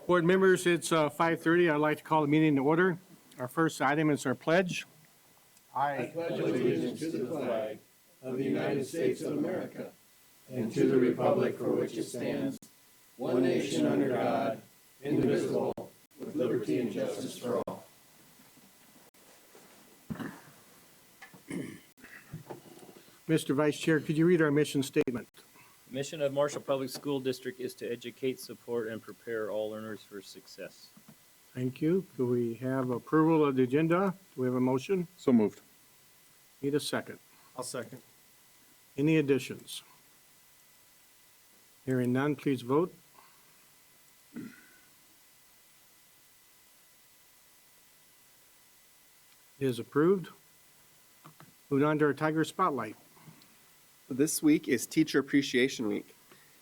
Board members, it's 5:30. I'd like to call the meeting to order. Our first item is our pledge. I pledge allegiance to the flag of the United States of America and to the republic for which it stands, one nation under God, indivisible, with liberty and justice for all. Mr. Vice Chair, could you read our mission statement? Mission of Marshall Public School District is to educate, support, and prepare all learners for success. Thank you. Do we have approval of the agenda? Do we have a motion? So moved. Need a second. I'll second. Any additions? Hearing none, please vote. It is approved. Moving on to our Tiger Spotlight. This week is Teacher Appreciation Week.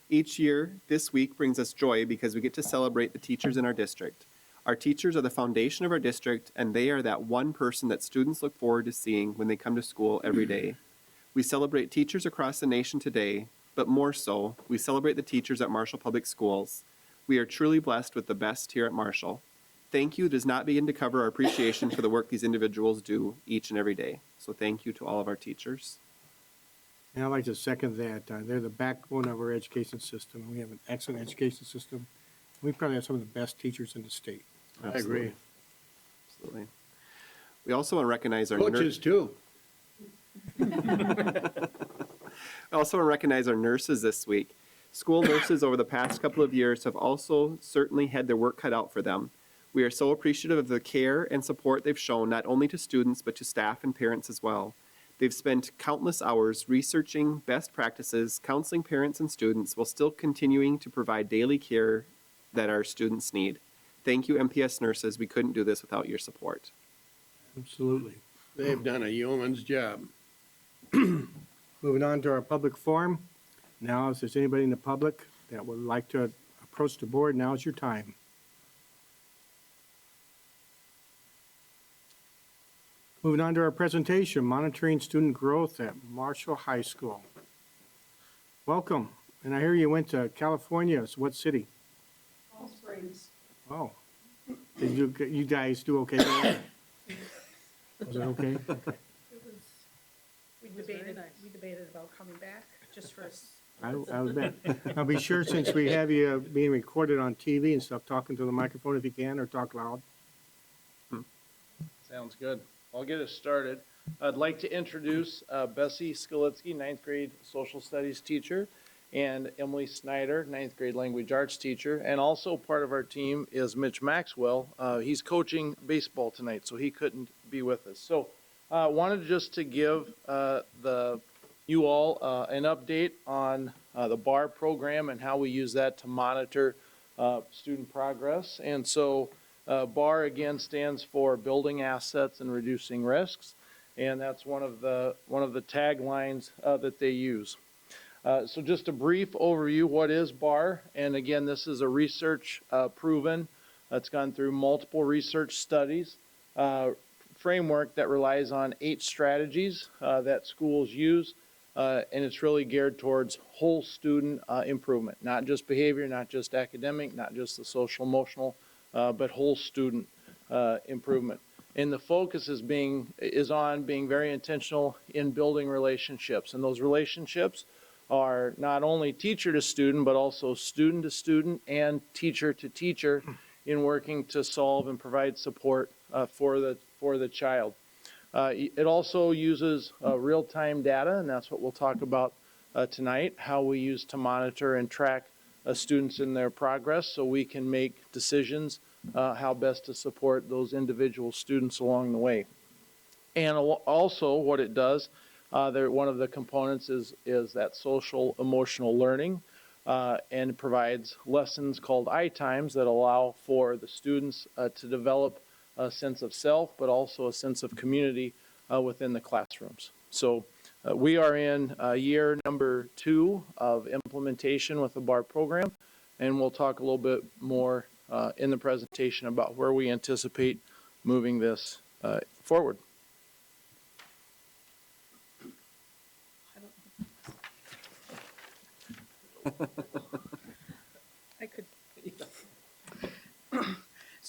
Each year, this week brings us joy because we get to celebrate the teachers in our district. Our teachers are the foundation of our district, and they are that one person that students look forward to seeing when they come to school every day. We celebrate teachers across the nation today, but more so, we celebrate the teachers at Marshall Public Schools. We are truly blessed with the best here at Marshall. Thank you does not begin to cover our appreciation for the work these individuals do each and every day. So thank you to all of our teachers. And I'd like to second that. They're the backbone of our education system. We have an excellent education system. We probably have some of the best teachers in the state. I agree. Absolutely. We also want to recognize our Coaches too. I also want to recognize our nurses this week. School nurses over the past couple of years have also certainly had their work cut out for them. We are so appreciative of the care and support they've shown not only to students but to staff and parents as well. They've spent countless hours researching best practices, counseling parents and students, while still continuing to provide daily care that our students need. Thank you, MPS nurses. We couldn't do this without your support. Absolutely. They've done a yeoman's job. Moving on to our public forum. Now, if there's anybody in the public that would like to approach the board, now is your time. Moving on to our presentation, Monitoring Student Growth at Marshall High School. Welcome. And I hear you went to California. So what city? Palm Springs. Oh. Did you guys do okay there? Was it okay? Okay. It was, we debated about coming back just for, I would bet. I'll be sure, since we have you being recorded on TV and stuff, talking to the microphone if you can, or talk loud. Sounds good. I'll get us started. I'd like to introduce Bessie Skolitsky, 9th grade social studies teacher, and Emily Snyder, 9th grade language arts teacher. And also part of our team is Mitch Maxwell. He's coaching baseball tonight, so he couldn't be with us. So wanted just to give you all an update on the BARR program and how we use that to monitor student progress. And so BARR again stands for Building Assets and Reducing Risks, and that's one of the taglines that they use. So just a brief overview, what is BARR? And again, this is a research proven, it's gone through multiple research studies, framework that relies on 8 strategies that schools use, and it's really geared towards whole student improvement, not just behavior, not just academic, not just the social emotional, but whole student improvement. And the focus is on being very intentional in building relationships. And those relationships are not only teacher to student, but also student to student and teacher to teacher in working to solve and provide support for the child. It also uses real-time data, and that's what we'll talk about tonight, how we use to monitor and track students in their progress so we can make decisions how best to support those individual students along the way. And also what it does, one of the components is that social emotional learning, and it provides lessons called I-times that allow for the students to develop a sense of self, but also a sense of community within the classrooms. So we are in year number 2 of implementation with the BARR program, and we'll talk a little bit more in the presentation about where we anticipate moving this forward. I could,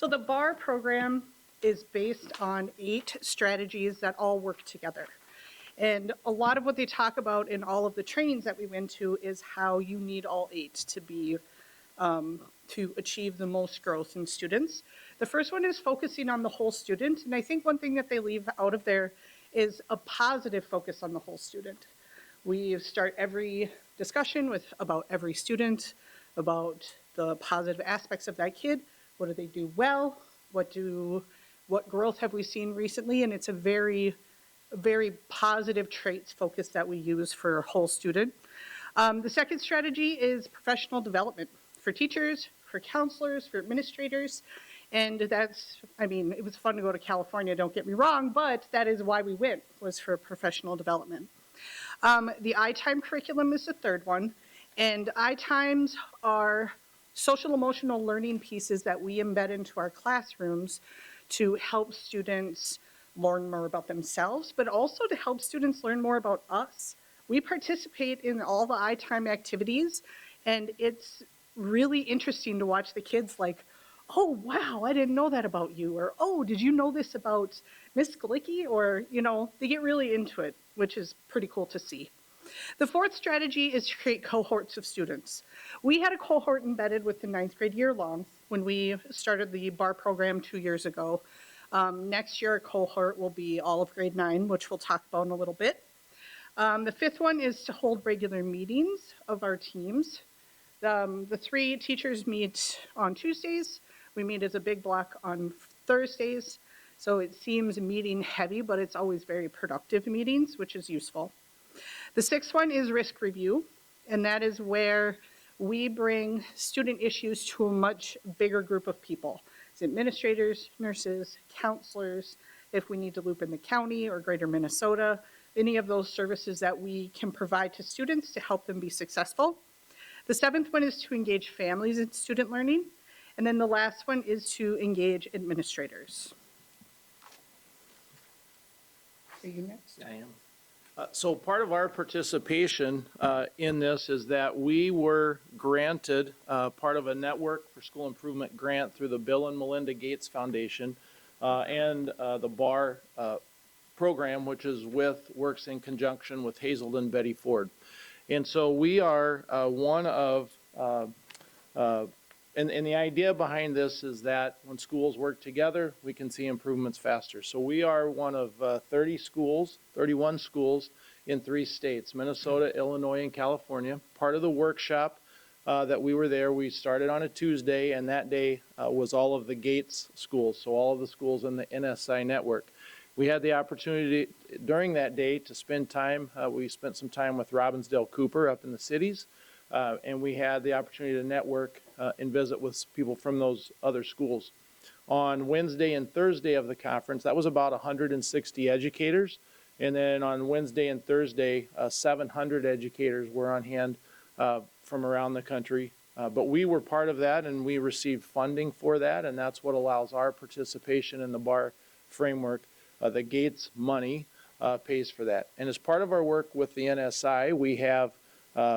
So the BARR program is based on 8 strategies that all work together. And a lot of what they talk about in all of the trainings that we went to is how you need all 8 to be to achieve the most growth in students. The first one is focusing on the whole student, and I think one thing that they leave out of there is a positive focus on the whole student. We start every discussion with about every student, about the positive aspects of that kid. What do they do well? What growth have we seen recently? And it's a very positive traits focus that we use for a whole student. The second strategy is professional development for teachers, for counselors, for administrators. And that's, I mean, it was fun to go to California, don't get me wrong, but that is why we went, was for professional development. The I-Time curriculum is the third one. And I-Times are social emotional learning pieces that we embed into our classrooms to help students learn more about themselves, but also to help students learn more about us. We participate in all the I-Time activities, and it's really interesting to watch the kids like, oh, wow, I didn't know that about you, or, oh, did you know this about Miss Glicky? Or, you know, they get really into it, which is pretty cool to see. The fourth strategy is to create cohorts of students. We had a cohort embedded with the 9th grade year long when we started the BARR program 2 years ago. Next year, our cohort will be all of grade 9, which we'll talk about in a little bit. The fifth one is to hold regular meetings of our teams. The 3 teachers meet on Tuesdays. We meet as a big block on Thursdays. So it seems meeting heavy, but it's always very productive meetings, which is useful. The 6th one is risk review, and that is where we bring student issues to a much bigger group of people. It's administrators, nurses, counselors, if we need to loop in the county or greater Minnesota, any of those services that we can provide to students to help them be successful. The 7th one is to engage families in student learning. And then the last one is to engage administrators. Are you next? I am. So part of our participation in this is that we were granted part of a Network for School Improvement grant through the Bill and Melinda Gates Foundation and the BARR program, which works in conjunction with Hazelden Betty Ford. And so we are one of, and the idea behind this is that when schools work together, we can see improvements faster. So we are one of 31 schools in 3 states, Minnesota, Illinois, and California. Part of the workshop that we were there, we started on a Tuesday, and that day was all of the Gates schools, so all of the schools in the NSI network. We had the opportunity during that day to spend time, we spent some time with Robbinsdale Cooper up in the cities, and we had the opportunity to network and visit with people from those other schools. On Wednesday and Thursday of the conference, that was about 160 educators, and then on Wednesday and Thursday, 700 educators were on hand from around the country. But we were part of that, and we received funding for that, and that's what allows our participation in the BARR framework. The Gates money pays for that. And as part of our work with the NSI, we have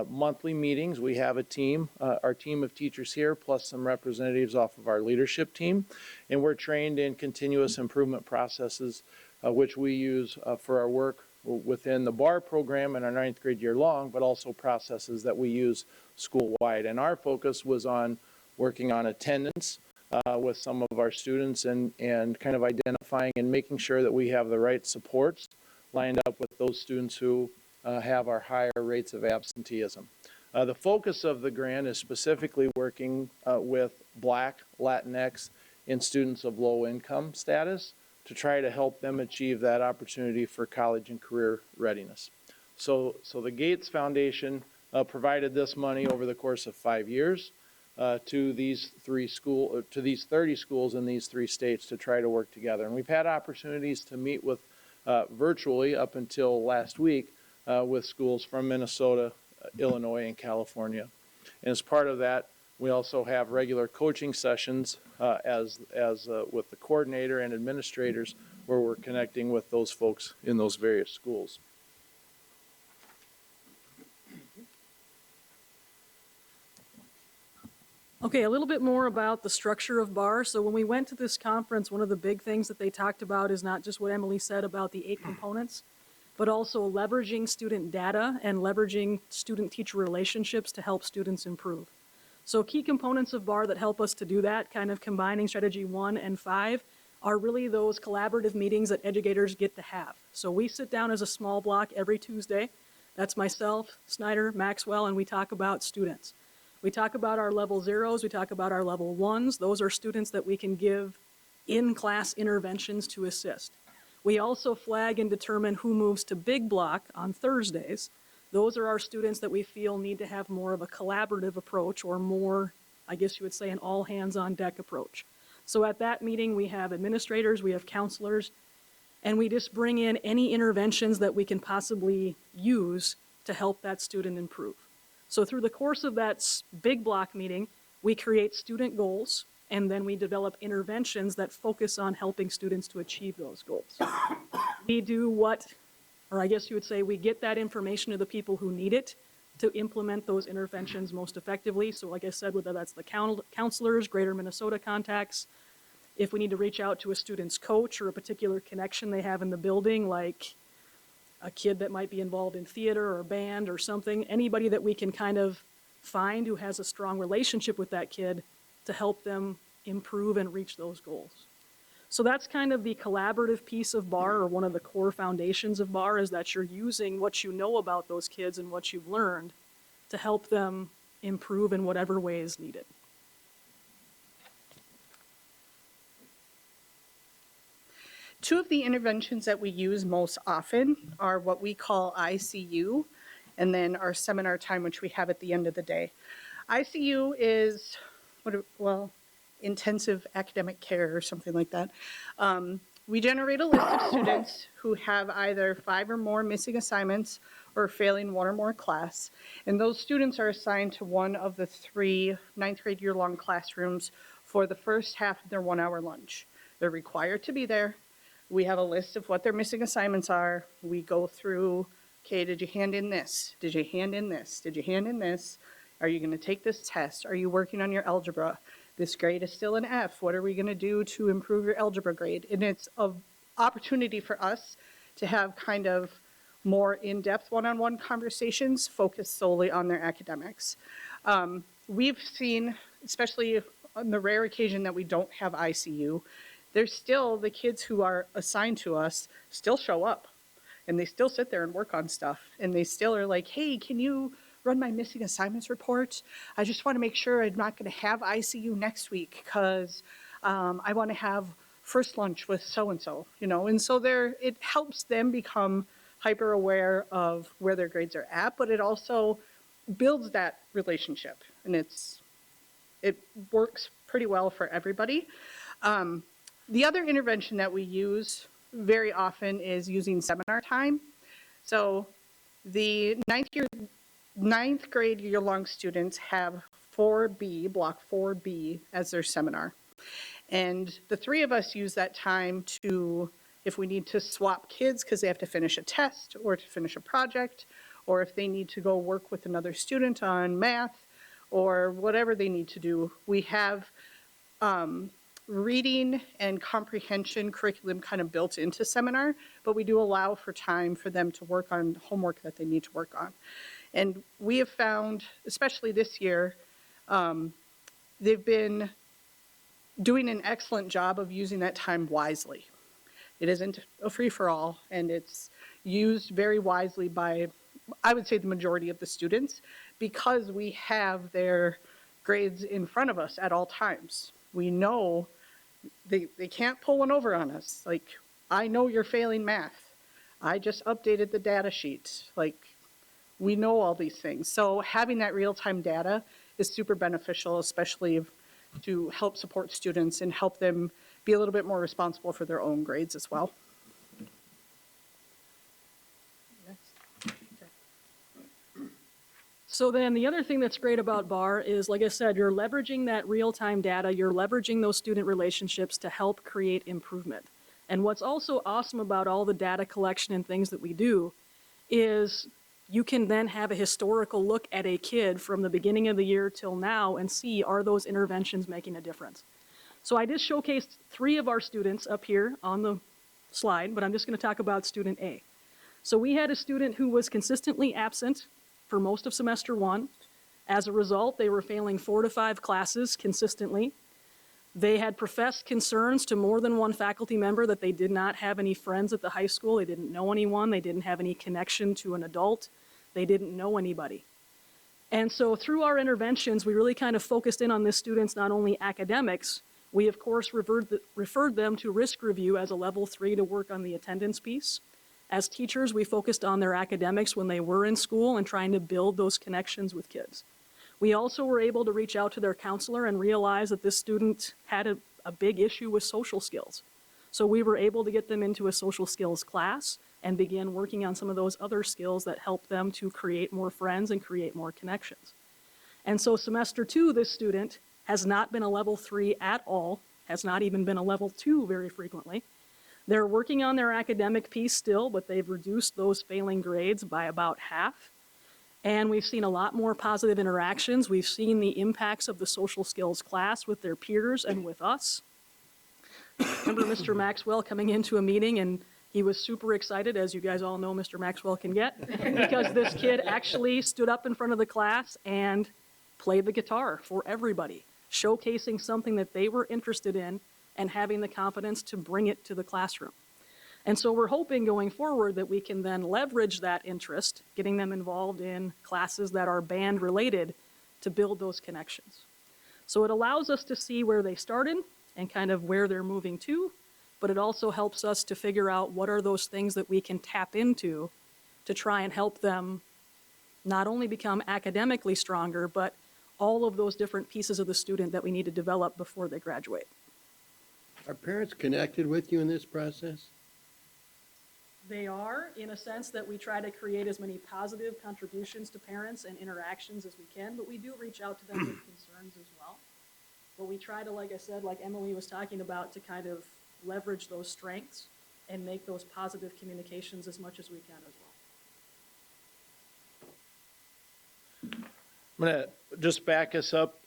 monthly meetings. We have a team, our team of teachers here, plus some representatives off of our leadership team. And we're trained in continuous improvement processes, which we use for our work within the BARR program in our 9th grade year long, but also processes that we use school-wide. And our focus was on working on attendance with some of our students and kind of identifying and making sure that we have the right supports lined up with those students who have our higher rates of absenteeism. The focus of the grant is specifically working with Black, Latinx, and students of low income status to try to help them achieve that opportunity for college and career readiness. So the Gates Foundation provided this money over the course of 5 years to these 30 schools in these 3 states to try to work together. And we've had opportunities to meet with virtually up until last week with schools from Minnesota, Illinois, and California. And as part of that, we also have regular coaching sessions with the coordinator and administrators where we're connecting with those folks in those various schools. Okay, a little bit more about the structure of BARR. So when we went to this conference, one of the big things that they talked about is not just what Emily said about the 8 components, but also leveraging student data and leveraging student-teacher relationships to help students improve. So key components of BARR that help us to do that, kind of combining strategy 1 and 5, are really those collaborative meetings that educators get to have. So we sit down as a small block every Tuesday. That's myself, Snyder, Maxwell, and we talk about students. We talk about our level 0s, we talk about our level 1s. Those are students that we can give in-class interventions to assist. We also flag and determine who moves to big block on Thursdays. Those are our students that we feel need to have more of a collaborative approach, or more, I guess you would say, an all hands on deck approach. So at that meeting, we have administrators, we have counselors, and we just bring in any interventions that we can possibly use to help that student improve. So through the course of that big block meeting, we create student goals, and then we develop interventions that focus on helping students to achieve those goals. We do what, or I guess you would say, we get that information to the people who need it to implement those interventions most effectively. So like I said, whether that's the counselors, Greater Minnesota contacts, if we need to reach out to a student's coach or a particular connection they have in the building, like a kid that might be involved in theater or band or something, anybody that we can kind of find who has a strong relationship with that kid to help them improve and reach those goals. So that's kind of the collaborative piece of BARR, or one of the core foundations of BARR, is that you're using what you know about those kids and what you've learned to help them improve in whatever way is needed. Two of the interventions that we use most often are what we call ICU, and then our seminar time, which we have at the end of the day. ICU is, intensive academic care or something like that. We generate a list of students who have either 5 or more missing assignments or failing 1 or more class, and those students are assigned to one of the 3 ninth grade year-long classrooms for the first half of their 1-hour lunch. They're required to be there. We have a list of what their missing assignments are. We go through, okay, did you hand in this? Did you hand in this? Did you hand in this? Are you going to take this test? Are you working on your algebra? This grade is still an F. What are we going to do to improve your algebra grade? And it's an opportunity for us to have kind of more in-depth one-on-one conversations focused solely on their academics. We've seen, especially on the rare occasion that we don't have ICU, there's still the kids who are assigned to us still show up, and they still sit there and work on stuff, and they still are like, hey, can you run my missing assignments report? I just want to make sure I'm not going to have ICU next week because I want to have first lunch with so-and-so, and so it helps them become hyper aware of where their grades are at, but it also builds that relationship, and it works pretty well for everybody. The other intervention that we use very often is using seminar time. So the ninth grade year-long students have 4B, block 4B, as their seminar. And the 3 of us use that time to, if we need to swap kids because they have to finish a test or to finish a project, or if they need to go work with another student on math or whatever they need to do, we have reading and comprehension curriculum kind of built into seminar, but we do allow for time for them to work on homework that they need to work on. And we have found, especially this year, they've been doing an excellent job of using that time wisely. It isn't a free-for-all, and it's used very wisely by, I would say, the majority of the students, because we have their grades in front of us at all times. We know they can't pull one over on us. Like, I know you're failing math. I just updated the data sheet. Like, we know all these things. So having that real-time data is super beneficial, especially to help support students and help them be a little bit more responsible for their own grades as well. So then the other thing that's great about BARR is, like I said, you're leveraging that real-time data, you're leveraging those student relationships to help create improvement. And what's also awesome about all the data collection and things that we do is you can then have a historical look at a kid from the beginning of the year till now and see, are those interventions making a difference? So I just showcased 3 of our students up here on the slide, but I'm just going to talk about student A. So we had a student who was consistently absent for most of semester 1. As a result, they were failing 4 to 5 classes consistently. They had professed concerns to more than one faculty member that they did not have any friends at the high school. They didn't know anyone. They didn't have any connection to an adult. They didn't know anybody. And so through our interventions, we really kind of focused in on this student's not only academics, we of course referred them to risk review as a level 3 to work on the attendance piece. As teachers, we focused on their academics when they were in school and trying to build those connections with kids. We also were able to reach out to their counselor and realize that this student had a big issue with social skills. So we were able to get them into a social skills class and begin working on some of those other skills that help them to create more friends and create more connections. And so semester 2, this student has not been a level 3 at all, has not even been a level 2 very frequently. They're working on their academic piece still, but they've reduced those failing grades by about half. And we've seen a lot more positive interactions. We've seen the impacts of the social skills class with their peers and with us. Remember Mr. Maxwell coming into a meeting and he was super excited, as you guys all know Mr. Maxwell can get, because this kid actually stood up in front of the class and played the guitar for everybody, showcasing something that they were interested in and having the confidence to bring it to the classroom. And so we're hoping going forward that we can then leverage that interest, getting them involved in classes that are band related, to build those connections. So it allows us to see where they started and kind of where they're moving to, but it also helps us to figure out what are those things that we can tap into to try and help them not only become academically stronger, but all of those different pieces of the student that we need to develop before they graduate. Are parents connected with you in this process? They are, in a sense that we try to create as many positive contributions to parents and interactions as we can, but we do reach out to them with concerns as well. But we try to, like I said, like Emily was talking about, to kind of leverage those strengths and make those positive communications as much as we can as well. I'm going to just back us up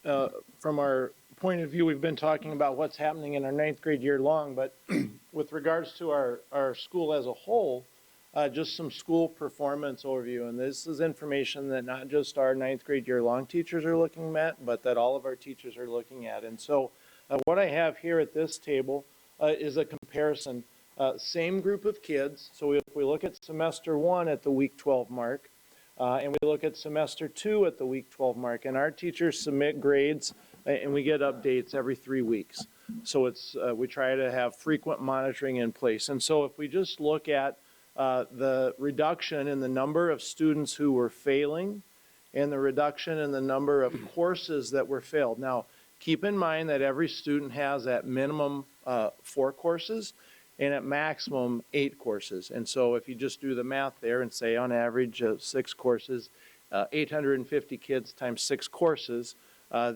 from our point of view. We've been talking about what's happening in our 9th grade year long, but with regards to our school as a whole, just some school performance overview. And this is information that not just our 9th grade year long teachers are looking at, but that all of our teachers are looking at. And so what I have here at this table is a comparison. Same group of kids. So if we look at semester 1 at the week 12 mark, and we look at semester 2 at the week 12 mark, and our teachers submit grades and we get updates every 3 weeks. So it's we try to have frequent monitoring in place. And so if we just look at the reduction in the number of students who were failing and the reduction in the number of courses that were failed. Now, keep in mind that every student has at minimum 4 courses and at maximum 8 courses. And so if you just do the math there and say on average 6 courses, 850 kids times 6 courses,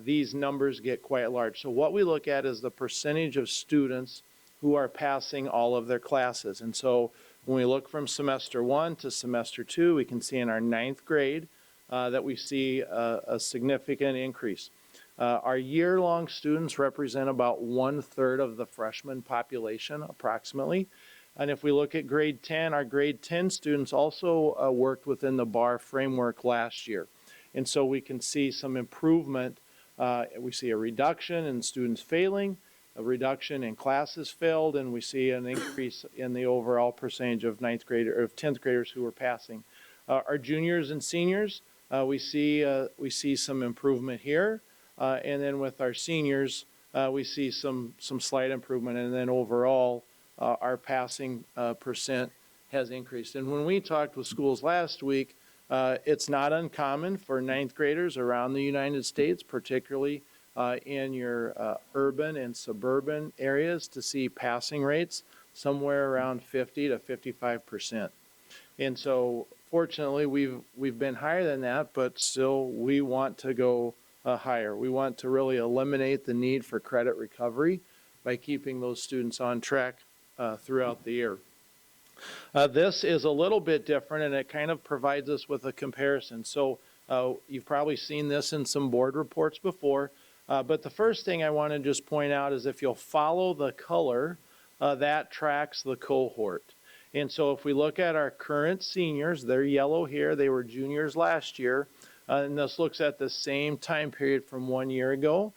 these numbers get quite large. So what we look at is the percentage of students who are passing all of their classes. And so when we look from semester 1 to semester 2, we can see in our 9th grade that we see a significant increase. Our year-long students represent about 1/3 of the freshman population, approximately. And if we look at grade 10, our grade 10 students also worked within the BARR framework last year. And so we can see some improvement. We see a reduction in students failing, a reduction in classes failed, and we see an increase in the overall percentage of 9th grader or 10th graders who are passing. Our juniors and seniors, we see some improvement here. And then with our seniors, we see some slight improvement, and then overall, our passing percent has increased. And when we talked with schools last week, it's not uncommon for 9th graders around the United States, particularly in your urban and suburban areas, to see passing rates somewhere around 50 to 55%. And so fortunately, we've been higher than that, but still we want to go higher. We want to really eliminate the need for credit recovery by keeping those students on track throughout the year. This is a little bit different, and it kind of provides us with a comparison. So you've probably seen this in some board reports before, but the first thing I want to just point out is if you'll follow the color, that tracks the cohort. And so if we look at our current seniors, they're yellow here, they were juniors last year, and this looks at the same time period from 1 year ago.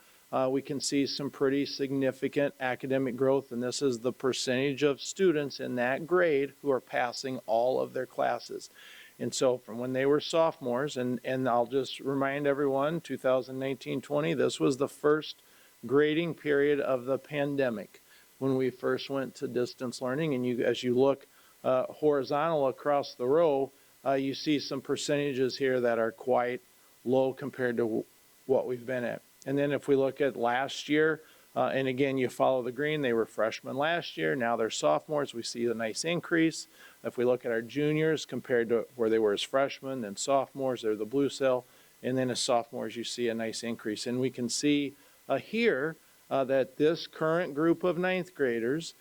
We can see some pretty significant academic growth, and this is the percentage of students in that grade who are passing all of their classes. And so from when they were sophomores, and I'll just remind everyone, 2019-20, this was the first grading period of the pandemic when we first went to distance learning. And as you look horizontal across the row, you see some percentages here that are quite low compared to what we've been at. And then if we look at last year, and again, you follow the green, they were freshmen last year, now they're sophomores, we see a nice increase. If we look at our juniors compared to where they were as freshmen and sophomores, they're the blue cell, and then as sophomores, you see a nice increase. And we can see here that this current group of ninth graders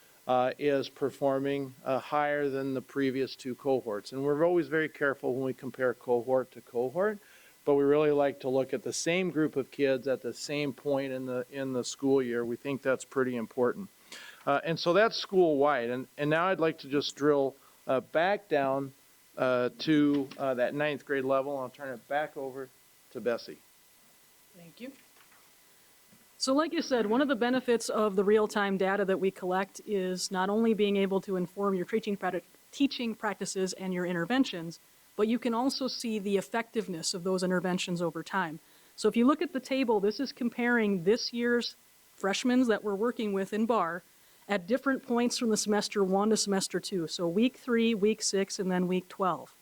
is performing higher than the previous two cohorts. And we're always very careful when we compare cohort to cohort, but we really like to look at the same group of kids at the same point in the school year. We think that's pretty important. And so that's school-wide. And now I'd like to just drill back down to that ninth grade level. I'll turn it back over to Bessie. Thank you. So like you said, one of the benefits of the real-time data that we collect is not only being able to inform your teaching practices and your interventions, but you can also see the effectiveness of those interventions over time. So if you look at the table, this is comparing this year's freshmen that we're working with in BARR at different points from the semester 1 to semester 2. So week 3, week 6, and then week 12.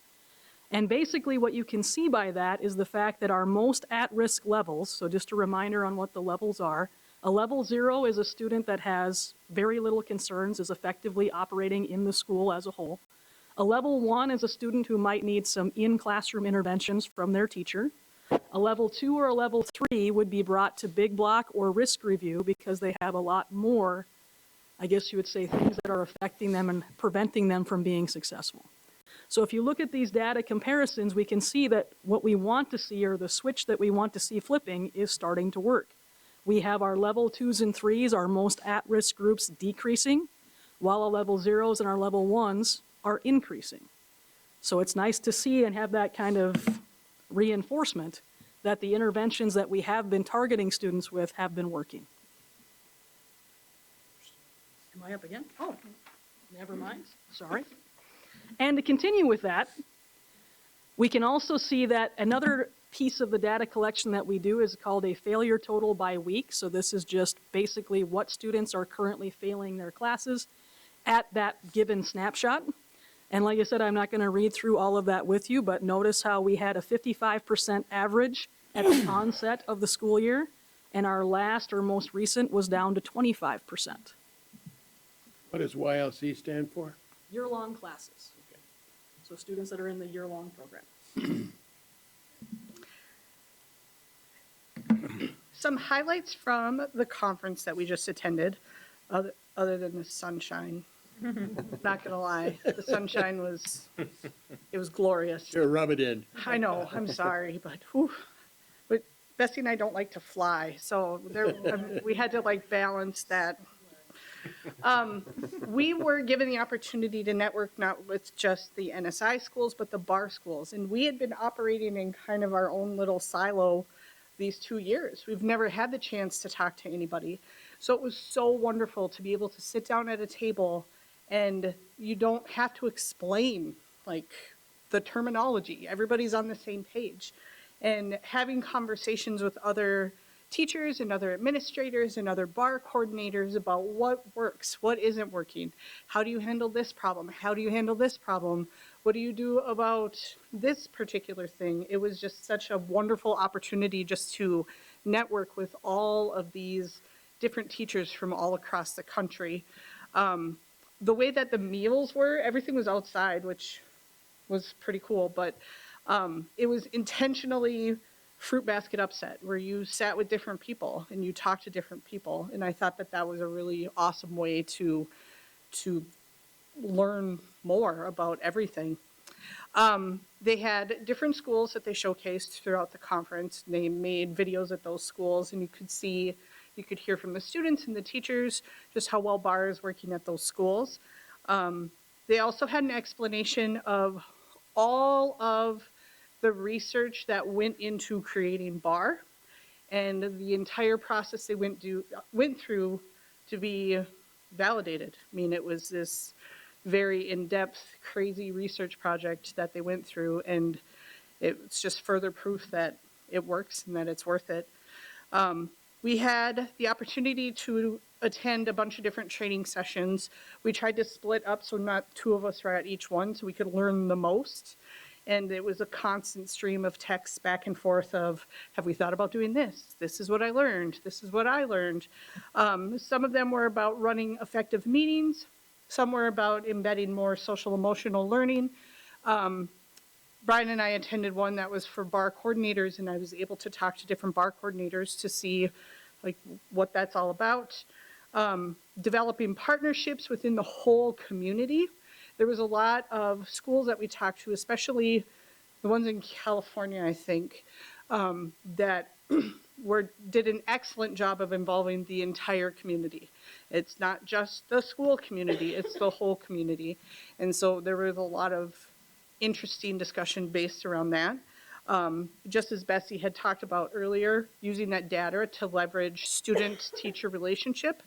And basically what you can see by that is the fact that our most at-risk levels, so just a reminder on what the levels are, a level 0 is a student that has very little concerns, is effectively operating in the school as a whole. A level 1 is a student who might need some in-classroom interventions from their teacher. A level 2 or a level 3 would be brought to big block or risk review because they have a lot more, I guess you would say, things that are affecting them and preventing them from being successful. So if you look at these data comparisons, we can see that what we want to see, or the switch that we want to see flipping, is starting to work. We have our level 2s and 3s, our most at-risk groups, decreasing, while our level 0s and our level 1s are increasing. So it's nice to see and have that kind of reinforcement that the interventions that we have been targeting students with have been working. Am I up again? Oh, never mind, sorry. And to continue with that, we can also see that another piece of the data collection that we do is called a failure total by week. So this is just basically what students are currently failing their classes at that given snapshot. And like I said, I'm not going to read through all of that with you, but notice how we had a 55% average at the onset of the school year, and our last or most recent was down to 25%. What does YLC stand for? Year-long classes. Okay. So students that are in the year-long program. Some highlights from the conference that we just attended, other than the sunshine. Not gonna lie, the sunshine was glorious. Sure, rub it in. I know, I'm sorry, but whew. But Bessie and I don't like to fly, so we had to like balance that. We were given the opportunity to network not with just the NSI schools, but the BARR schools. And we had been operating in kind of our own little silo these 2 years. We've never had the chance to talk to anybody. So it was so wonderful to be able to sit down at a table and you don't have to explain like the terminology. Everybody's on the same page. And having conversations with other teachers and other administrators and other BARR coordinators about what works, what isn't working. How do you handle this problem? How do you handle this problem? What do you do about this particular thing? It was just such a wonderful opportunity just to network with all of these different teachers from all across the country. The way that the meals were, everything was outside, which was pretty cool, but it was intentionally fruit basket upset, where you sat with different people and you talked to different people. And I thought that that was a really awesome way to learn more about everything. They had different schools that they showcased throughout the conference. They made videos at those schools, and you could hear from the students and the teachers just how well BARR is working at those schools. They also had an explanation of all of the research that went into creating BARR and the entire process they went through to be validated. I mean, it was this very in-depth, crazy research project that they went through, and it's just further proof that it works and that it's worth it. We had the opportunity to attend a bunch of different training sessions. We tried to split up so not two of us were at each one so we could learn the most. And it was a constant stream of texts back and forth of, have we thought about doing this? This is what I learned. This is what I learned. Some of them were about running effective meetings. Some were about embedding more social emotional learning. Brian and I attended one that was for BARR coordinators, and I was able to talk to different BARR coordinators to see like what that's all about. Developing partnerships within the whole community. There was a lot of schools that we talked to, especially the ones in California, I think, that did an excellent job of involving the entire community. It's not just the school community, it's the whole community. And so there was a lot of interesting discussion based around that. Just as Bessie had talked about earlier, using that data to leverage student-teacher relationship.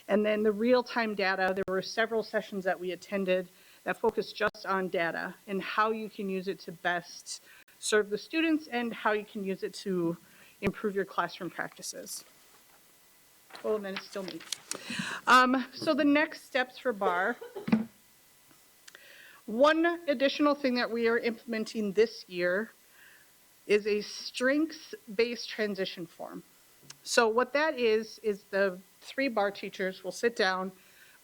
And then the real-time data, there were several sessions that we attended that focused just on data and how you can use it to best serve the students and how you can use it to improve your classroom practices. Oh, and then it's still me. So the next steps for BARR. One additional thing that we are implementing this year is a strengths-based transition form. So what that is the 3 BARR teachers will sit down,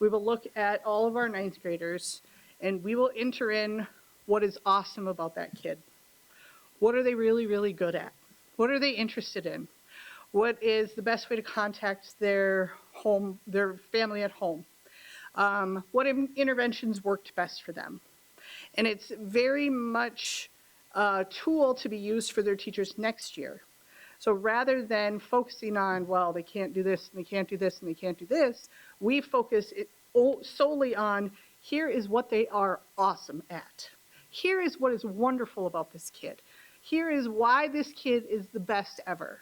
we will look at all of our 9th graders, and we will enter in what is awesome about that kid. What are they really, really good at? What are they interested in? What is the best way to contact their family at home? What interventions worked best for them? And it's very much a tool to be used for their teachers next year. So rather than focusing on, well, they can't do this, and they can't do this, and they can't do this, we focus it solely on, here is what they are awesome at. Here is what is wonderful about this kid. Here is why this kid is the best ever.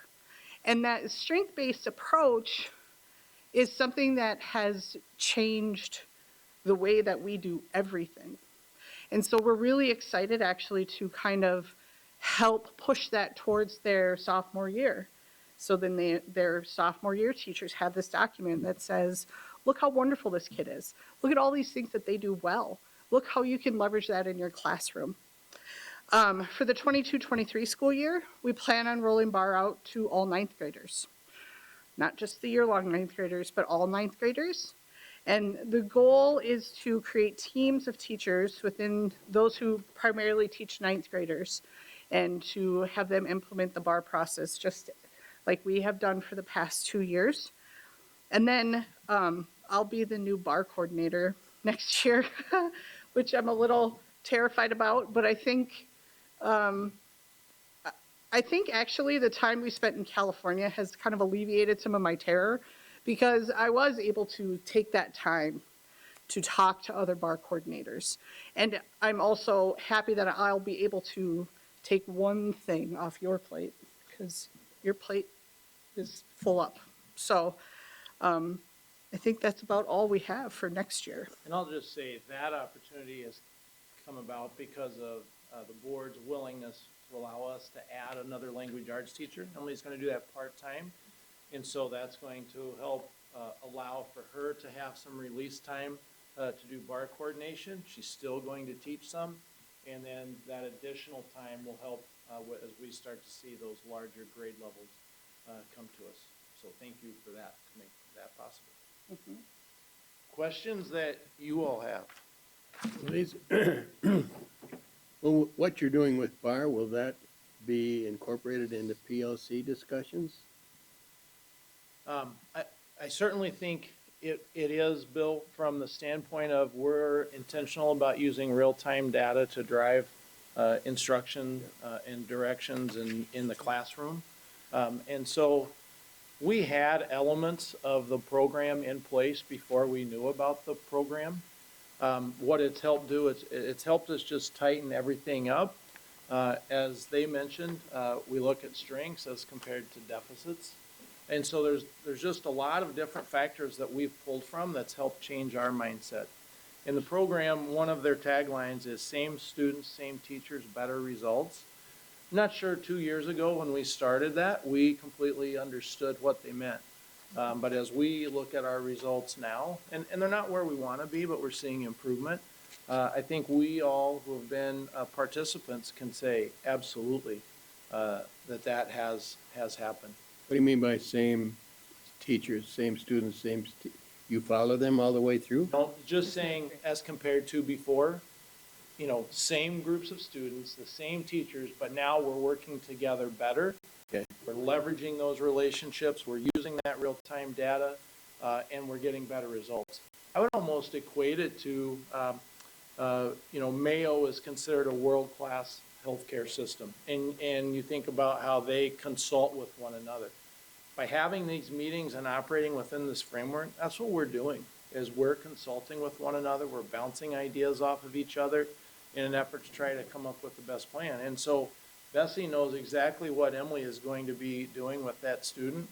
And that strength-based approach is something that has changed the way that we do everything. And so we're really excited actually to kind of help push that towards their sophomore year. So then their sophomore year teachers have this document that says, look how wonderful this kid is. Look at all these things that they do well. Look how you can leverage that in your classroom. For the 22-23 school year, we plan on rolling BARR out to all 9th graders. Not just the year-long 9th graders, but all 9th graders. And the goal is to create teams of teachers within those who primarily teach 9th graders and to have them implement the BARR process just like we have done for the past 2 years. And then I'll be the new BARR coordinator next year, which I'm a little terrified about, but I think actually the time we spent in California has kind of alleviated some of my terror, because I was able to take that time to talk to other BARR coordinators. And I'm also happy that I'll be able to take one thing off your plate, because your plate is full up. So I think that's about all we have for next year. And I'll just say that opportunity has come about because of the board's willingness to allow us to add another language arts teacher. Emily's going to do that part-time, and so that's going to help allow for her to have some release time to do BARR coordination. She's still going to teach some, and then that additional time will help as we start to see those larger grade levels come to us. So thank you for that, to make that possible. Mm-hmm. Questions that you all have? Well, what you're doing with BARR, will that be incorporated into PLC discussions? I certainly think It is, Bill, from the standpoint of we're intentional about using real-time data to drive instruction and directions in the classroom. And so we had elements of the program in place before we knew about the program. What it's helped do, it's helped us just tighten everything up. As they mentioned, we look at strengths as compared to deficits. And so there's just a lot of different factors that we've pulled from that's helped change our mindset. In the program, one of their taglines is same students, same teachers, better results. I'm not sure 2 years ago when we started that, we completely understood what they meant. But as we look at our results now, and they're not where we want to be, but we're seeing improvement. I think we all who have been participants can say absolutely that has happened. What do you mean by same teachers, same students, you follow them all the way through? No, just saying as compared to before, you know, same groups of students, the same teachers, but now we're working together better. Okay. We're leveraging those relationships, we're using that real-time data, and we're getting better results. I would almost equate it to, you know, Mayo is considered a world-class healthcare system. And you think about how they consult with one another. By having these meetings and operating within this framework, that's what we're doing, is we're consulting with one another, we're bouncing ideas off of each other in an effort to try to come up with the best plan. And so Bessie knows exactly what Emily is going to be doing with that student,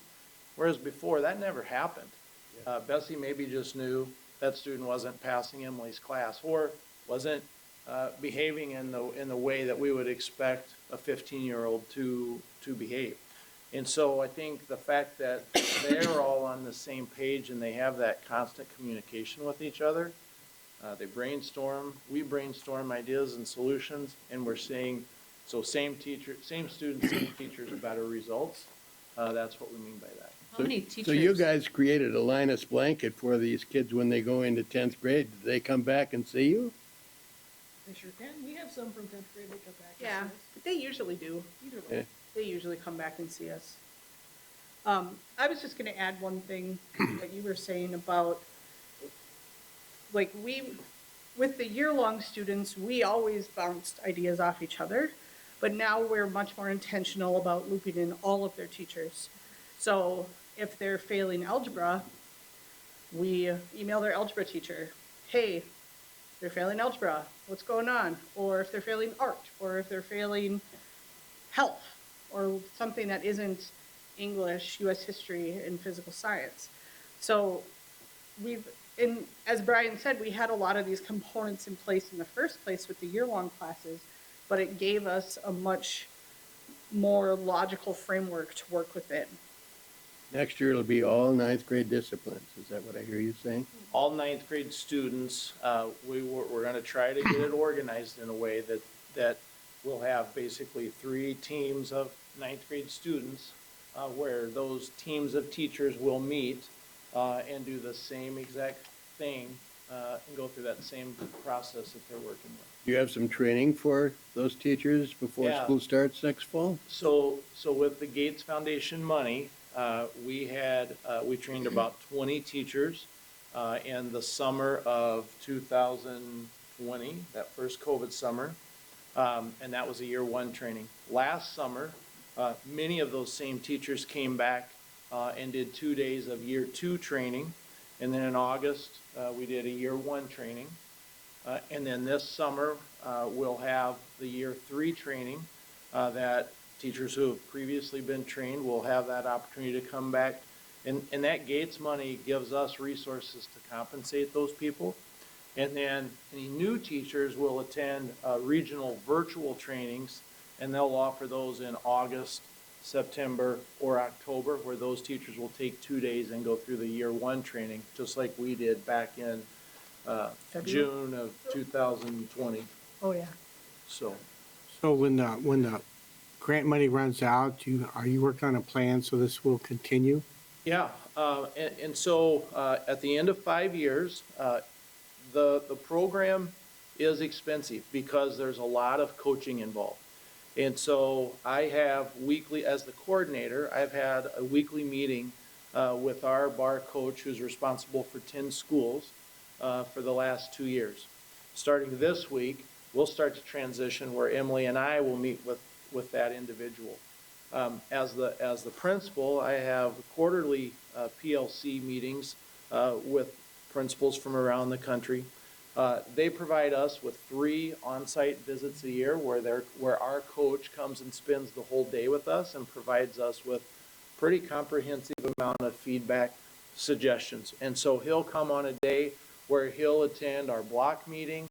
whereas before that never happened. Bessie maybe just knew that student wasn't passing Emily's class or wasn't behaving in the way that we would expect a 15-year-old to behave. And so I think the fact that they're all on the same page and they have that constant communication with each other, they brainstorm, we brainstorm ideas and solutions, and we're seeing, so same teacher, same students, same teachers, better results. That's what we mean by that. How many teachers? So you guys created a Linus blanket for these kids when they go into 10th grade. Did they come back and see you? They sure can. We have some from 10th grade that come back. and Yeah, see us. they usually do. Either way. Yeah. They usually come back and see us. I was just gonna add one thing that you were saying about, like, with the year-long students, we always bounced ideas off each other, but now we're much more intentional about looping in all of their teachers. So if they're failing algebra, we email their algebra teacher, hey, they're failing algebra, what's going on? Or if they're failing art, or if they're failing health, or something that isn't English, US history, and physical science. So as Brian said, we had a lot of these components in place in the first place with the year-long classes, but it gave us a much more logical framework to work within. Next year it'll be all 9th grade disciplines. Is that what I hear you saying? All 9th grade students, we're going to try to get it organized in a way that we'll have basically 3 teams of 9th grade students where those teams of teachers will meet and do the same exact thing and go through that same process that they're working with. Do you have some training for those teachers before Yeah. school starts next fall? So with the Gates Foundation money, we trained about 20 teachers in the summer of 2020, that first COVID summer, and that was a year 1 training. Last summer, many of those same teachers came back and did 2 days of year 2 training, and then in August, we did a year 1 training. And then this summer, we'll have the year 3 training that teachers who have previously been trained will have that opportunity to come back. And that Gates money gives us resources to compensate those people. And then any new teachers will attend regional virtual trainings, and they'll offer those in August, September, or October, where those teachers will take 2 days and go through the year 1 training, just like we did back in June of 2020. Oh, yeah. So when the grant money runs out, are you working on a plan so this will continue? yeah, and so at the end of 5 years, the program is expensive because there's a lot of coaching involved. And so I have weekly, as the coordinator, I've had a weekly meeting with our BARR coach who's responsible for 10 schools for the last 2 years. Starting this week, we'll start to transition where Emily and I will meet with that individual. As the principal, I have quarterly PLC meetings with principals from around the country. They provide us with 3 on-site visits a year where our coach comes and spends the whole day with us and provides us with pretty comprehensive amount of feedback suggestions. And so he'll come on a day where he'll attend our block meeting.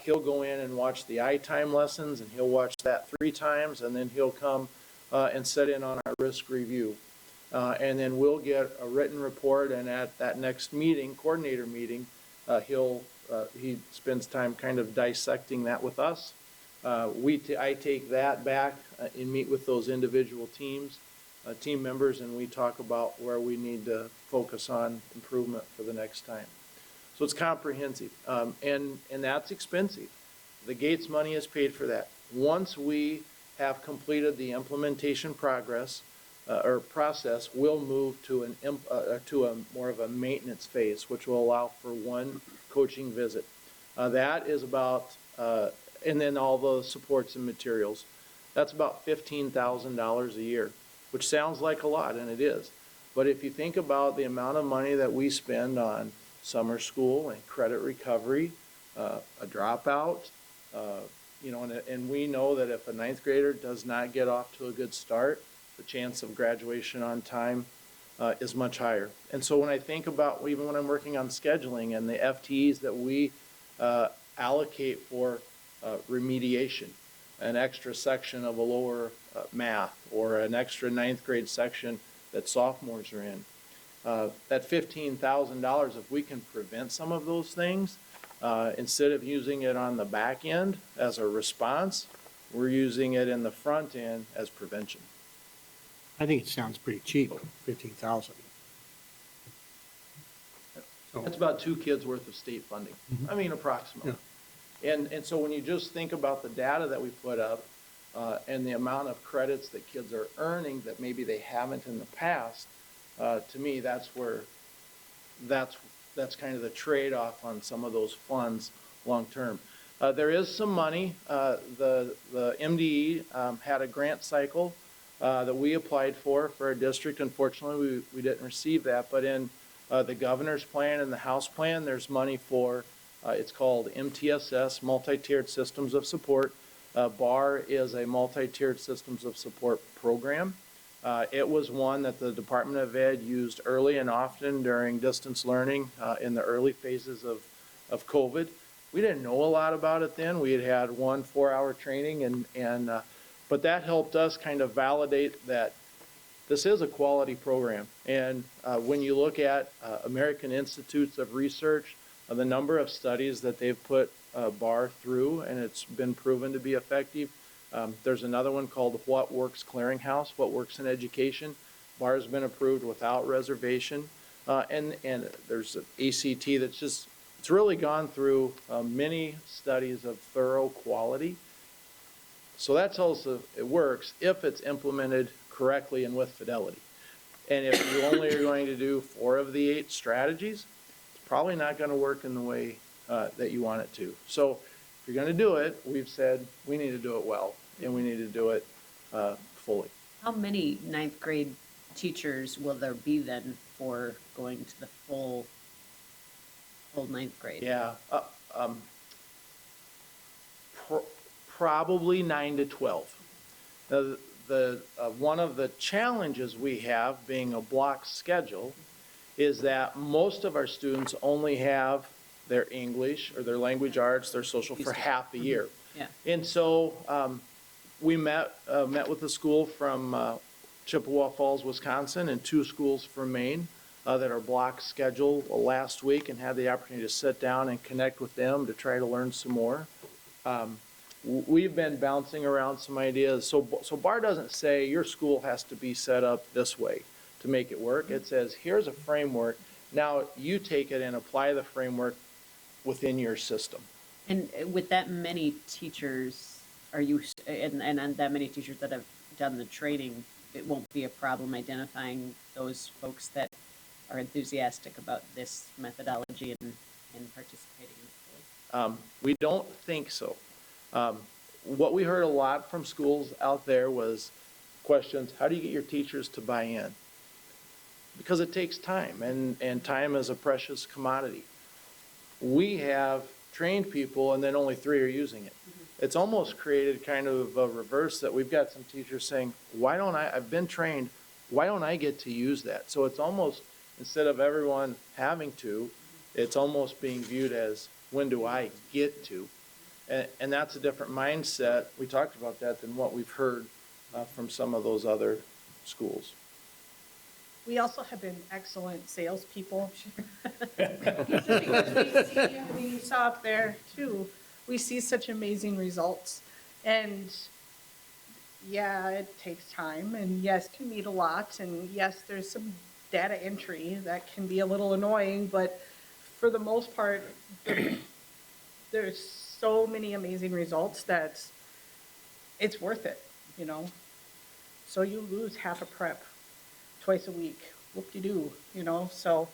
He'll go in and watch the I-time lessons, and he'll watch that 3 times, and then he'll come and sit in on our risk review. And then we'll get a written report, and at that next meeting, coordinator meeting, he spends time kind of dissecting that with us. I take that back and meet with those individual team members, and we talk about where we need to focus on improvement for the next time. So it's comprehensive, and that's expensive. The Gates money is paid for that. Once we have completed the implementation process, we'll move to a more of a maintenance phase, which will allow for 1 coaching visit. That is about, and then all the supports and materials. That's about $15,000 a year, which sounds like a lot, and it is. But if you think about the amount of money that we spend on summer school and credit recovery, a dropout, and we know that if a 9th grader does not get off to a good start, the chance of graduation on time is much higher. And so when I think about, even when I'm working on scheduling and the FTEs that we allocate for remediation, an extra section of a lower math, or an extra 9th grade section that sophomores are in, that $15,000, if we can prevent some of those things, instead of using it on the back end as a response, we're using it in the front end as prevention. I think it sounds pretty cheap, 15,000. That's about 2 kids worth of state funding. I mean, approximately. Yeah. And so when you just think about the data that we put up, and the amount of credits that kids are earning that maybe they haven't in the past, to me, that's kind of the trade-off on some of those funds long term. There is some money. The MDE had a grant cycle that we applied for our district. Unfortunately, we didn't receive that, but in the governor's plan and the House plan, there's money for, it's called MTSS, Multi-Tiered Systems of Support. BARR is a multi-tiered systems of support program. It was one that the Department of Ed used early and often during distance learning in the early phases of COVID. We didn't know a lot about it then. We had 1 4-hour training, but that helped us kind of validate that this is a quality program. And when you look at American Institutes of Research, the number of studies that they've put BARR through, and it's been proven to be effective. There's another one called What Works Clearinghouse, What Works in Education. BARR has been approved without reservation. And there's an ACT it's really gone through many studies of thorough quality. So that tells us it works if it's implemented correctly and with fidelity. And if you only are going to do 4 of the 8 strategies, it's probably not going to work in the way that you want it to. So if you're going to do it, we've said we need to do it well, and we need to do it fully. How many 9th grade teachers will there be then for going to the full 9th grade? Yeah, probably 9 to 12. One of the challenges we have, being a block schedule, is that most of our students only have their English or their language arts, their social for half a year. Yeah. And so we met with a school from Chippewa Falls, Wisconsin, and 2 schools from Maine that are block scheduled last week, and had the opportunity to sit down and connect with them to try to learn some more. We've been bouncing around some ideas. So BARR doesn't say your school has to be set up this way to make it work. It says, here's a framework. Now you take it and apply the framework within your system. And with that many teachers, and that many teachers that have done the training, it won't be a problem identifying those folks that are enthusiastic about this methodology and participating in it fully. We don't think so. What we heard a lot from schools out there was questions, how do you get your teachers to buy in? Because it takes time, and time is a precious commodity. We have trained people, and then only 3 are using it. It's almost created kind of a reverse that we've got some teachers saying, I've been trained, why don't I get to use that? So it's almost, instead of everyone having to, it's almost being viewed as, when do I get to? And that's a different mindset, we talked about that, than what we've heard from some of those other schools. We also have been excellent salespeople. Because we see, I mean, you saw up there too, we see such amazing results. And yeah, it takes time, and yes, you need a lot, and yes, there's some data entry that can be a little annoying, but for the most part, there's so many amazing results that it's worth it, you know? So you lose half a prep twice a week, whoop-de-doo, you know? So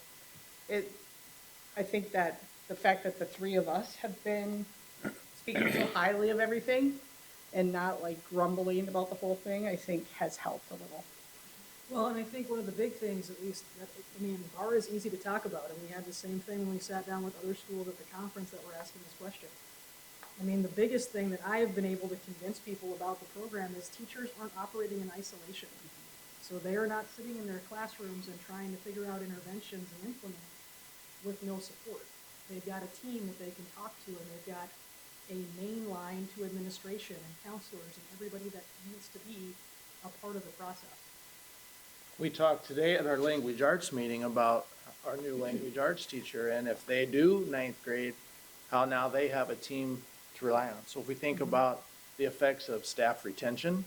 I think that the fact that the 3 of us have been speaking so highly of everything and not like grumbling about the whole thing, I think has helped a little. Well, and I think one of the big things, at least, BARR is easy to talk about, and we had the same thing when we sat down with other schools at the conference that were asking this question. I mean, the biggest thing that I have been able to convince people about the program is teachers aren't operating in isolation. So they are not sitting in their classrooms and trying to figure out interventions and implement with no support. They've got a team that they can talk to, and they've got a main line to administration and counselors and everybody that needs to be a part of the process. We talked today at our language arts meeting about our new language arts teacher, and if they do 9th grade, how now they have a team to rely on. So if we think about the effects of staff retention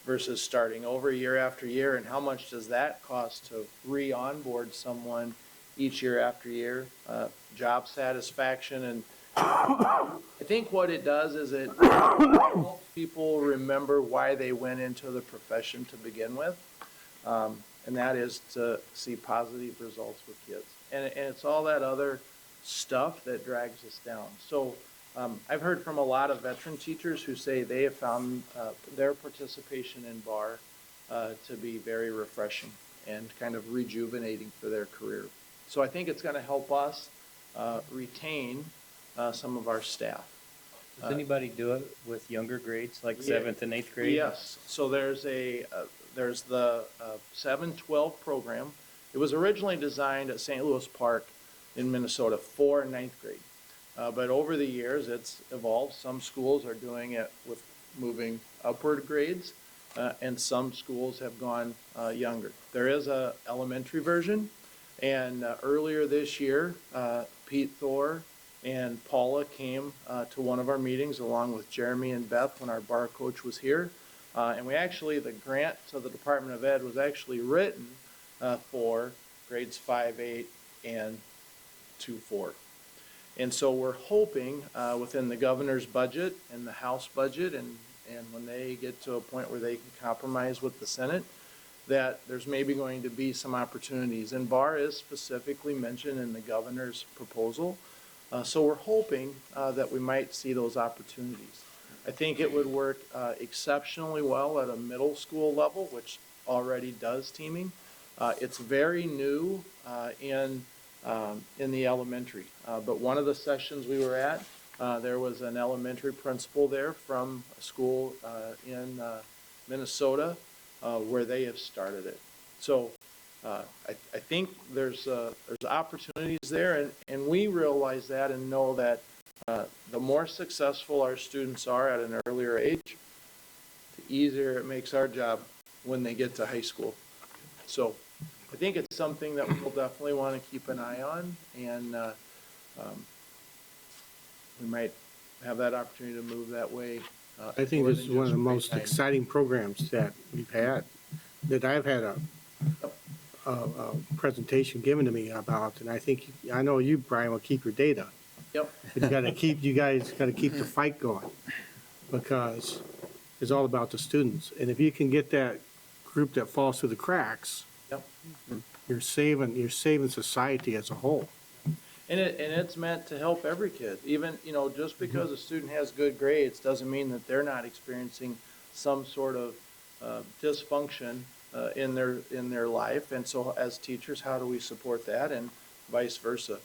versus starting over year after year, and how much does that cost to re-onboard someone each year after year, job satisfaction, and I think what it does is it helps people remember why they went into the profession to begin with. And that is to see positive results with kids. And it's all that other stuff that drags us down. So I've heard from a lot of veteran teachers who say they have found their participation in BARR to be very refreshing and kind of rejuvenating for their career. So I think it's going to help us retain some of our staff. Does anybody do it with younger grades, like Yeah. 7th and 8th grade? Yes, so there's the 7-12 program. It was originally designed at St. Louis Park in Minnesota for 9th grade. But over the years, it's evolved. Some schools are doing it with moving upward grades, and some schools have gone younger. There is a elementary version, and earlier this year, Pete Thor and Paula came to one of our meetings along with Jeremy and Beth when our BARR coach was here. And we actually, the grant to the Department of Ed was actually written for grades 5, 8, and 2, 4. And so we're hoping within the governor's budget and the House budget, and when they get to a point where they can compromise with the Senate, that there's maybe going to be some opportunities. And BARR is specifically mentioned in the governor's proposal. So we're hoping that we might see those opportunities. I think it would work exceptionally well at a middle school level, which already does teaming. It's very new in the elementary. But one of the sessions we were at, there was an elementary principal there from a school in Minnesota where they have started it. So I think there's opportunities there, and we realize that and know that the more successful our students are at an earlier age, the easier it makes our job when they get to high school. So I think it's something that we'll definitely want to keep an eye on, and we might have that opportunity to move that way. I think more this is than one of just the most grade 9. exciting programs that we've had, that I've had a presentation given to me about, and I know you, Brian, will keep your data. Yep. But you guys gotta keep the fight going, because it's all about the students. And if you can get that group that falls through the cracks, Yep. you're saving society as a whole. And it's meant to help every kid. Even, just because a student has good grades doesn't mean that they're not experiencing some sort of dysfunction in their life. And so as teachers, how do we support that, and vice versa?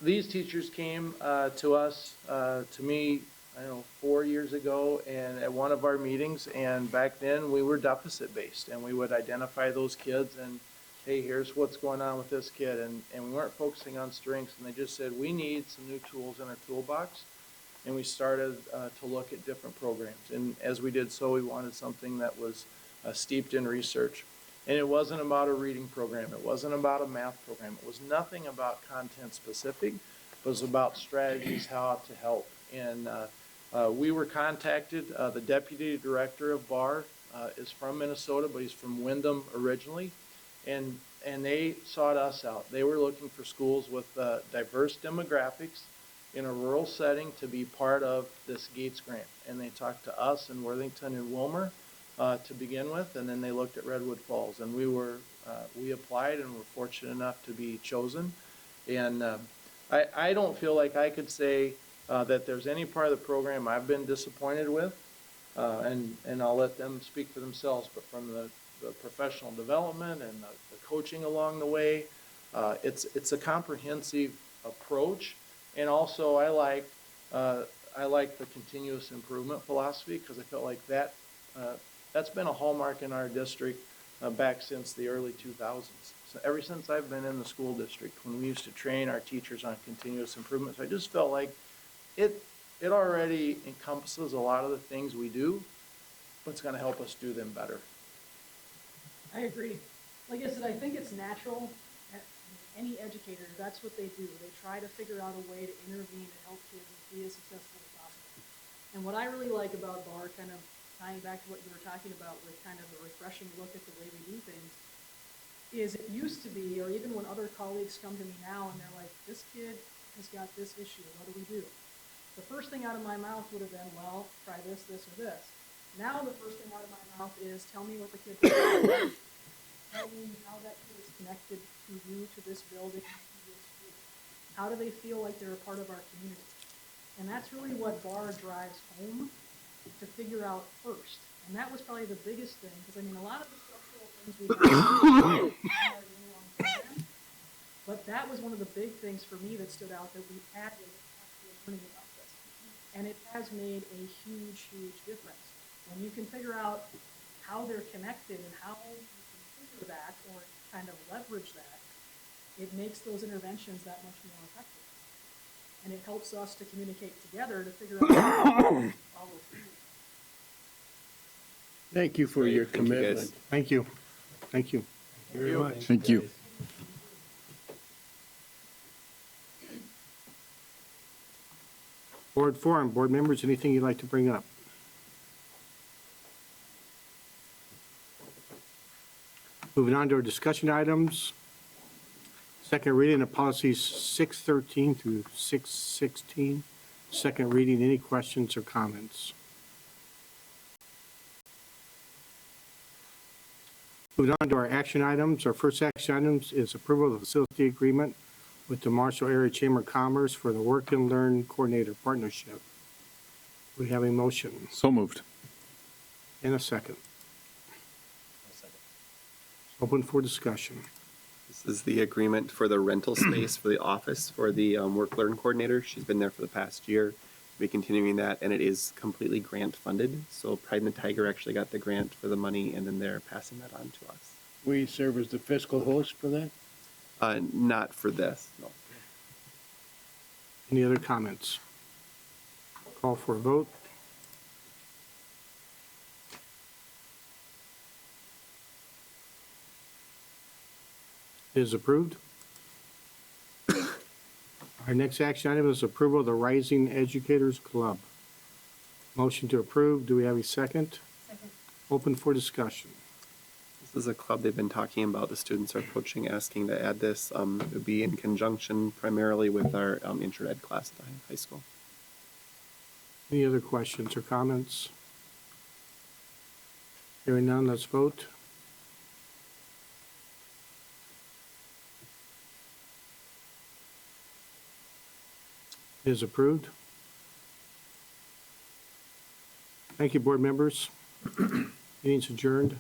These teachers came to us, to me, 4 years ago, and at one of our meetings, and back then we were deficit based, and we would identify those kids and, hey, here's what's going on with this kid, and we weren't focusing on strengths, and they just said, we need some new tools in our toolbox, and we started to look at different programs, and as we did so, we wanted something that was steeped in research. And it wasn't about a reading program, it wasn't about a math program, it was nothing about content specific, it was about strategies, how to help. And we were contacted, the deputy director of BARR is from Minnesota, but he's from Windham originally, and they sought us out. They were looking for schools with diverse demographics in a rural setting to be part of this Gates grant. And they talked to us in Worthington and Wilmer to begin with, and then they looked at Redwood Falls, and we applied and were fortunate enough to be chosen. And I don't feel like I could say that there's any part of the program I've been disappointed with, and I'll let them speak for themselves, but from the professional development and the coaching along the way, it's a comprehensive approach. And also I like the continuous improvement philosophy, because I felt like that's been a hallmark in our district back since the early 2000s. So ever since I've been in the school district, when we used to train our teachers on continuous improvement, so I just felt like it already encompasses a lot of the things we do, but it's going to help us do them better. I agree. Like I said, I think it's natural. Any educator, that's what they do. They try to figure out a way to intervene and help kids be as successful as possible. And what I really like about BARR, kind of tying back to what you were talking about with kind of a refreshing look at the way we do things, is it used to be, or even when other colleagues come to me now and they're like, this kid has got this issue, what do we do? The first thing out of my mouth would have been, well, try this, this, or this. Now the first thing out of my mouth is, tell me what the kid does. Tell me how that kid is connected to you, to this building, to this school. How do they feel like they're a part of our community? And that's really what BARR drives home to figure out first. And that was probably the biggest thing, because I mean, a lot of the structural things we do in our year-long program, but that was one of the big things for me that stood out, that we added actually learning about this. And it has made a huge, huge difference. When you can figure out how they're connected and how you can figure that or kind of leverage that, it makes those interventions that much more effective. And it helps us to communicate together to figure out how to follow through. Thank you for your Thank you, guys. commitment. Thank you. Thank you. Very much. Thank you. Board forum, board members, anything you'd like to bring up? Moving on to our discussion items. Second reading of policies 613 through 616. Second reading, any questions or comments? Moving on to our action items. Our first action items is approval of the facility agreement with the Marshall Area Chamber of Commerce for the Work and Learn Coordinator Partnership. We have a motion So moved. and a second. Open for discussion. This is the agreement for the rental space for the office for the Work Learn Coordinator. She's been there for the past year. We'll be continuing that, and it is completely grant funded. So Pride and the Tiger actually got the grant for the money, and then they're passing that on to us. We serve as the fiscal host for that? Not for this, no. Any other comments? Call for a vote. It is approved. Our next action item is approval of the Rising Educators Club. Motion to approve. Do we have a second? Second. Open for discussion. This is a club they've been talking about. The students are approaching, asking to add this. It would be in conjunction primarily with our intro-ed class at the high school. Any other questions or comments? Hearing none, let's vote. It is approved. Thank you, board members. Meeting's adjourned.